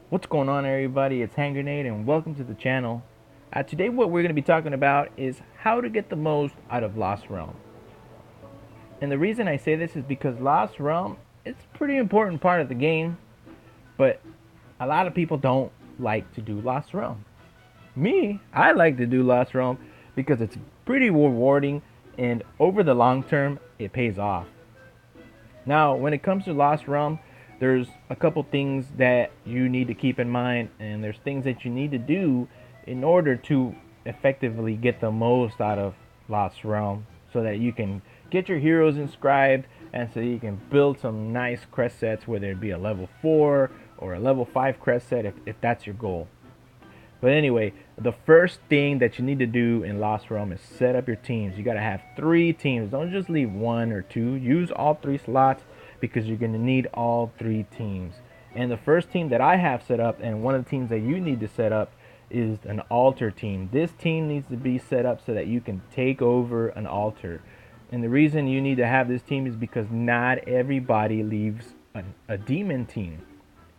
What's going on, everybody? It's Hand Grenade and welcome to the channel. Today what we're going to be talking about is how to get the most out of Lost Realm. And the reason I say this is because Lost Realm, it's a pretty important part of the game, but a lot of people don't like to do Lost Realm. Me, I like to do Lost Realm because it's pretty rewarding and over the long term, it pays off. Now, when it comes to Lost Realm, there's a couple things that you need to keep in mind, and there's things that you need to do in order to effectively get the most out of Lost Realm so that you can get your heroes inscribed and so you can build some nice crest sets, whether it be a level 4 or a level 5 crest set if that's your goal. But anyway, the first thing that you need to do in Lost Realm is set up your teams. You got to have 3 teams. Don't just leave 1 or 2. Use all 3 slots because you're going to need all 3 teams. And the first team that I have set up, and one of the teams that you need to set up, is an altar team. This team needs to be set up so that you can take over an altar. And the reason you need to have this team is because not everybody leaves a demon team.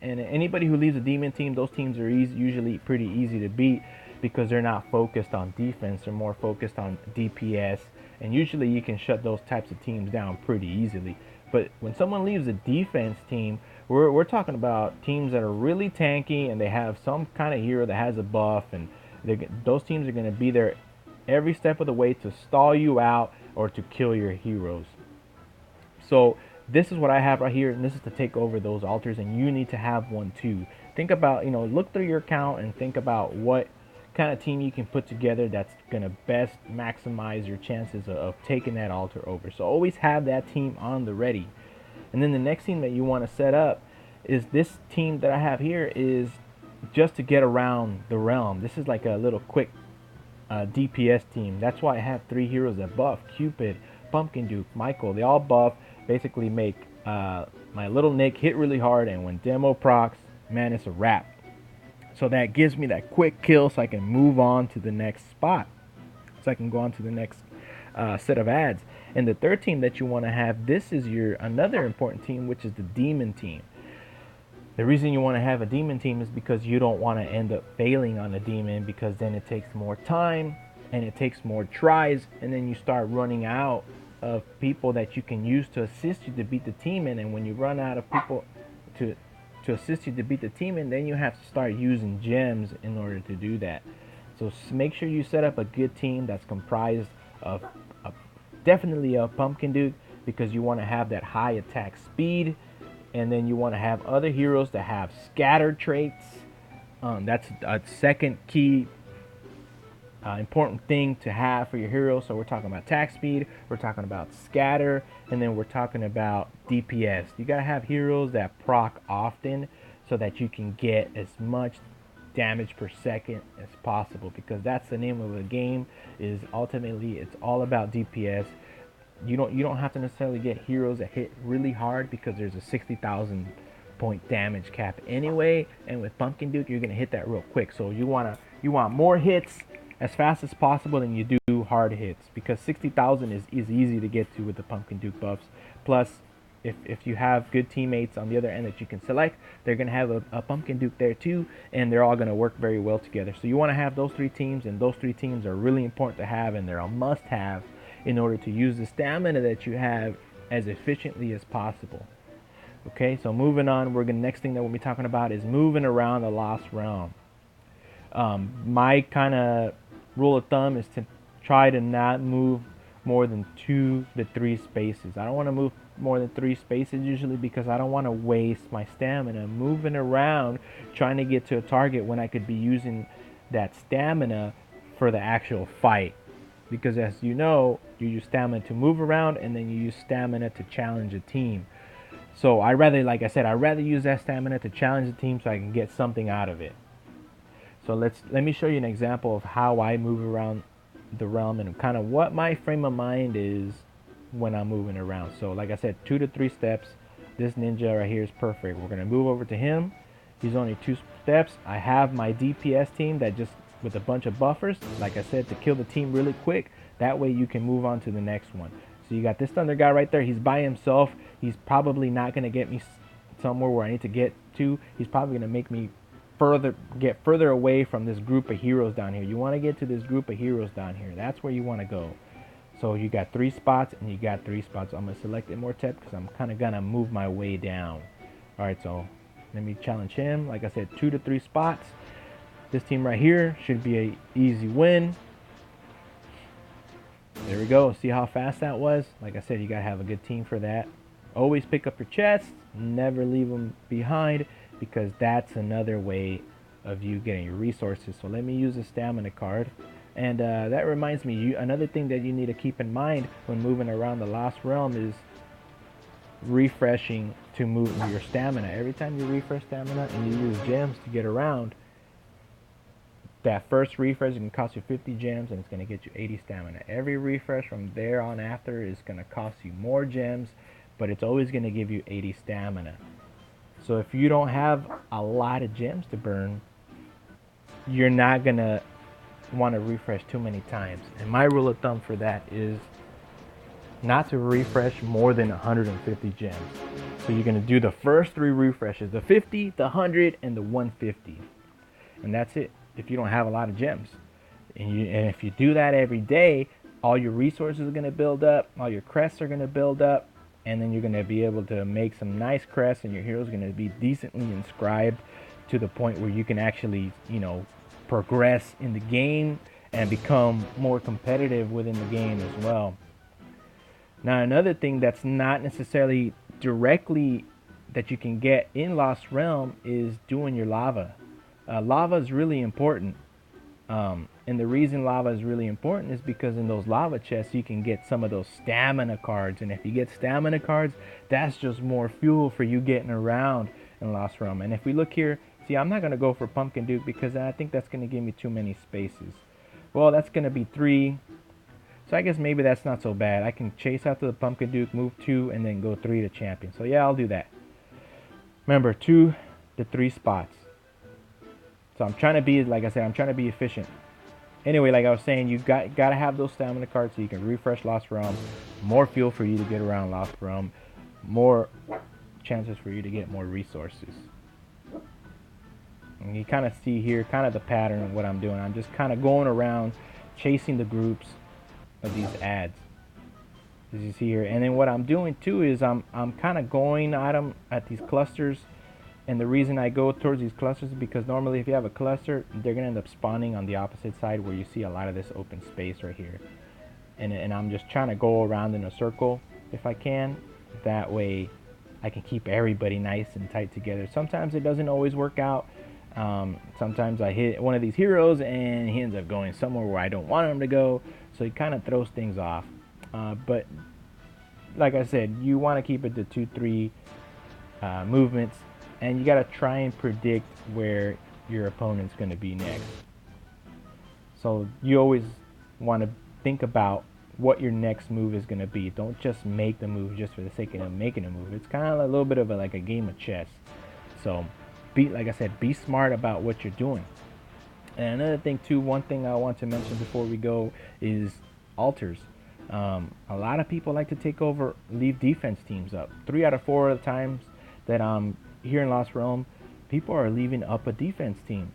And anybody who leaves a demon team, those teams are usually pretty easy to beat because they're not focused on defense. They're more focused on DPS. And usually you can shut those types of teams down pretty easily. But when someone leaves a defense team, we're talking about teams that are really tanky and they have some kind of hero that has a buff. And those teams are going to be there every step of the way to stall you out or to kill your heroes. So this is what I have right here, and this is to take over those altars, and you need to have one too. Think about, look through your account and think about what kind of team you can put together that's going to best maximize your chances of taking that altar over. So always have that team on the ready. And then the next team that you want to set up is this team that I have here is just to get around the realm. This is like a little quick DPS team. That's why I have 3 heroes that buff: Cupid, Pumpkin Duke, Michael. They all buff, basically make my little Nick hit really hard, and when demo procs, man, it's a wrap. So that gives me that quick kill so I can move on to the next spot. So I can go on to the next set of ads. And the third team that you want to have, this is your another important team, which is the demon team. The reason you want to have a demon team is because you don't want to end up failing on a demon, because then it takes more time and it takes more tries, and then you start running out of people that you can use to assist you to beat the team in. And when you run out of people to assist you to beat the team in, then you have to start using gems in order to do that. So make sure you set up a good team that's comprised of definitely a Pumpkin Duke, because you want to have that high attack speed, and then you want to have other heroes that have scatter traits. That's a second key important thing to have for your hero. So we're talking about attack speed, we're talking about scatter, and then we're talking about DPS. You gotta have heroes that proc often so that you can get as much damage per second as possible, because that's the name of the game. Is ultimately it's all about DPS. You don't have to necessarily get heroes that hit really hard, because there's a 60,000 point damage cap anyway, and with Pumpkin Duke you're gonna hit that real quick. So you want more hits as fast as possible than you do hard hits, because 60,000 is easy to get to with the Pumpkin Duke buffs. Plus, if you have good teammates on the other end that you can select, they're going to have a Pumpkin Duke there too, and they're all going to work very well together. So you want to have those 3 teams, and those 3 teams are really important to have, and they're a must-have in order to use the stamina that you have as efficiently as possible. Okay, so moving on, next thing that we'll be talking about is moving around the Lost Realm. My kind of rule of thumb is to try to not move more than 2 to 3 spaces. I don't want to move more than 3 spaces usually, because I don't want to waste my stamina moving around trying to get to a target when I could be using that stamina for the actual fight. Because as you know, you use stamina to move around, and then you use stamina to challenge a team. So like I said, I'd rather use that stamina to challenge the team so I can get something out of it. So let me show you an example of how I move around the realm and kind of what my frame of mind is when I'm moving around. So like I said, 2 to 3 steps. This ninja right here is perfect. We're gonna move over to him. He's only 2 steps. I have my DPS team that just with a bunch of buffers, like I said, to kill the team really quick. That way you can move on to the next one. So you got this thunder guy right there. He's by himself. He's probably not gonna get me somewhere where I need to get to. He's probably gonna make me get further away from this group of heroes down here. You want to get to this group of heroes down here. That's where you want to go. So you got 3 spots and you got 3 spots. I'm gonna select Immortep because I'm kind of gonna move my way down. All right, so let me challenge him. Like I said, 2 to 3 spots. This team right here should be a easy win. There we go. See how fast that was? Like I said, you gotta have a good team for that. Always pick up your chests. Never leave them behind, because that's another way of you getting your resources. So let me use a stamina card. And that reminds me, another thing that you need to keep in mind when moving around the Lost Realm is refreshing to move your stamina. Every time you refresh stamina and you use gems to get around, that first refresh can cost you 50 gems and it's going to get you 80 stamina. Every refresh from there on after is going to cost you more gems, but it's always going to give you 80 stamina. So if you don't have a lot of gems to burn, you're not going to want to refresh too many times. And my rule of thumb for that is not to refresh more than 150 gems. So you're going to do the first 3 refreshes, the 50, the 100, and the 150. And that's it if you don't have a lot of gems. And if you do that every day, all your resources are going to build up, all your crests are going to build up, and then you're going to be able to make some nice crests, and your hero's going to be decently inscribed to the point where you can actually, progress in the game and become more competitive within the game as well. Now, another thing that's not necessarily directly that you can get in Lost Realm is doing your lava. Lava is really important. And the reason lava is really important is because in those lava chests you can get some of those stamina cards, and if you get stamina cards, that's just more fuel for you getting around in Lost Realm. And if we look here, see, I'm not going to go for Pumpkin Duke because I think that's going to give me too many spaces. Well, that's going to be 3. So I guess maybe that's not so bad. I can chase after the Pumpkin Duke, move 2, and then go 3 to champion. So yeah, I'll do that. Remember, 2 to 3 spots. So I'm trying to be, like I said, I'm trying to be efficient. Anyway, like I was saying, you got to have those stamina cards so you can refresh Lost Realm. More fuel for you to get around Lost Realm. More chances for you to get more resources. And you kind of see here kind of the pattern of what I'm doing. I'm just kind of going around chasing the groups of these ads, as you see here. And then what I'm doing too is I'm kind of going at them at these clusters. And the reason I go towards these clusters is because normally if you have a cluster, they're going to end up spawning on the opposite side where you see a lot of this open space right here. And I'm just trying to go around in a circle if I can. That way I can keep everybody nice and tight together. Sometimes it doesn't always work out. Sometimes I hit one of these heroes and he ends up going somewhere where I don't want him to go. So he kind of throws things off. But like I said, you want to keep it to 2-3 movements. And you got to try and predict where your opponent's going to be next. So you always want to think about what your next move is going to be. Don't just make the move just for the sake of making a move. It's kind of a little bit of like a game of chess. So like I said, be smart about what you're doing. And another thing too, one thing I want to mention before we go is altars. A lot of people like to leave defense teams up. 3 out of 4 of the times that I'm here in Lost Realm, people are leaving up a defense team.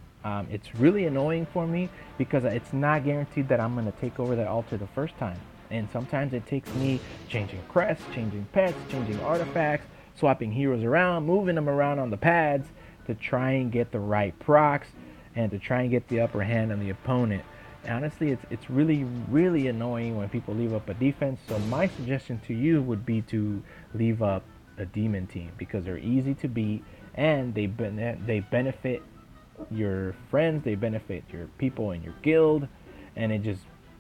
It's really annoying for me because it's not guaranteed that I'm going to take over that altar the first time. And sometimes it takes me changing crests, changing pets, changing artifacts, swapping heroes around, moving them around on the pads to try and get the right procs and to try and get the upper hand on the opponent. Honestly, it's really, really annoying when people leave up a defense. So my suggestion to you would be to leave up a demon team because they're easy to beat and they benefit your friends, they benefit your people in your guild, and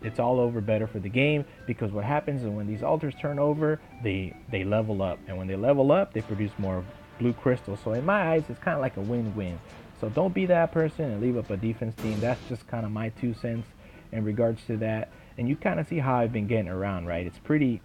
it's all over better for the game because what happens is when these altars turn over, they level up, and when they level up, they produce more blue crystals. So in my eyes, it's kind of like a win-win. So don't be that person and leave up a defense team. That's just kind of my 2 cents in regards to that. And you kind of see how I've been getting around, right? It's pretty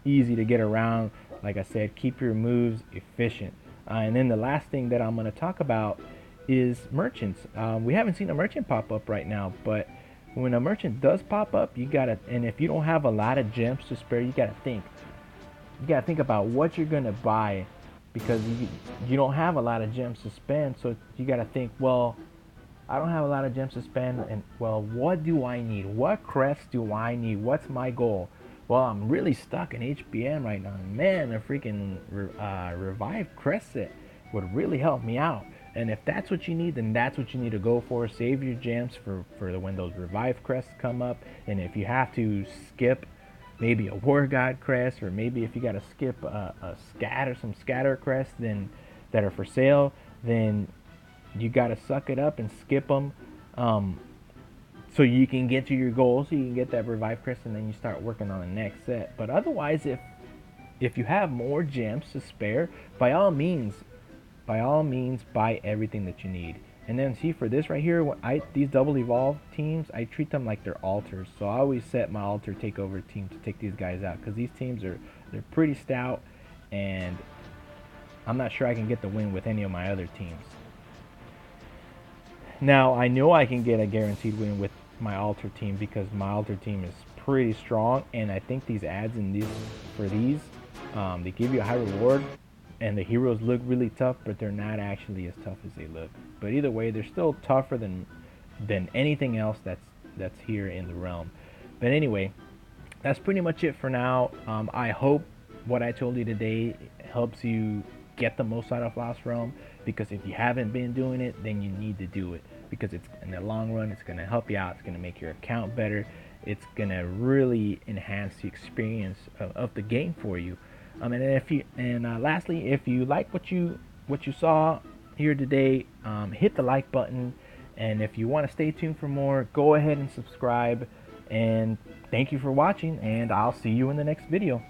easy to get around. Like I said, keep your moves efficient. And then the last thing that I'm going to talk about is merchants. We haven't seen a merchant pop up right now, but when a merchant does pop up, you gotta, and if you don't have a lot of gems to spare, you gotta think about what you're gonna buy because you don't have a lot of gems to spend. So you got to think, well, I don't have a lot of gems to spend, and well, what do I need? What crest do I need? What's my goal? Well, I'm really stuck in HBN right now. Man, a freaking revived crest set would really help me out. And if that's what you need, then that's what you need to go for. Save your gems for when those revive crests come up. And if you have to skip maybe a war god crest, or maybe if you got to skip some scatter crests then that are for sale, then you got to suck it up and skip them, so you can get to your goal, so you can get that revive crest, and then you start working on the next set. But otherwise, if you have more gems to spare, by all means buy everything that you need. And then see, for this right here, these double evolve teams, I treat them like they're altars. So I always set my altar takeover team to take these guys out, because these teams they're pretty stout, and I'm not sure I can get the win with any of my other teams. Now, I know I can get a guaranteed win with my altar team, because my altar team is pretty strong, and I think these ads in these they give you a high reward, and the heroes look really tough, but they're not actually as tough as they look. But either way, they're still tougher than anything else that's here in the realm. But anyway, that's pretty much it for now. I hope what I told you today helps you get the most out of Lost Realm, because if you haven't been doing it, then you need to do it, because it's in the long run, it's going to help you out. It's going to make your account better. It's going to really enhance the experience of the game for you. Lastly, if you like what you saw here today, hit the like button, and if you want to stay tuned for more, go ahead and subscribe. And thank you for watching, and I'll see you in the next video.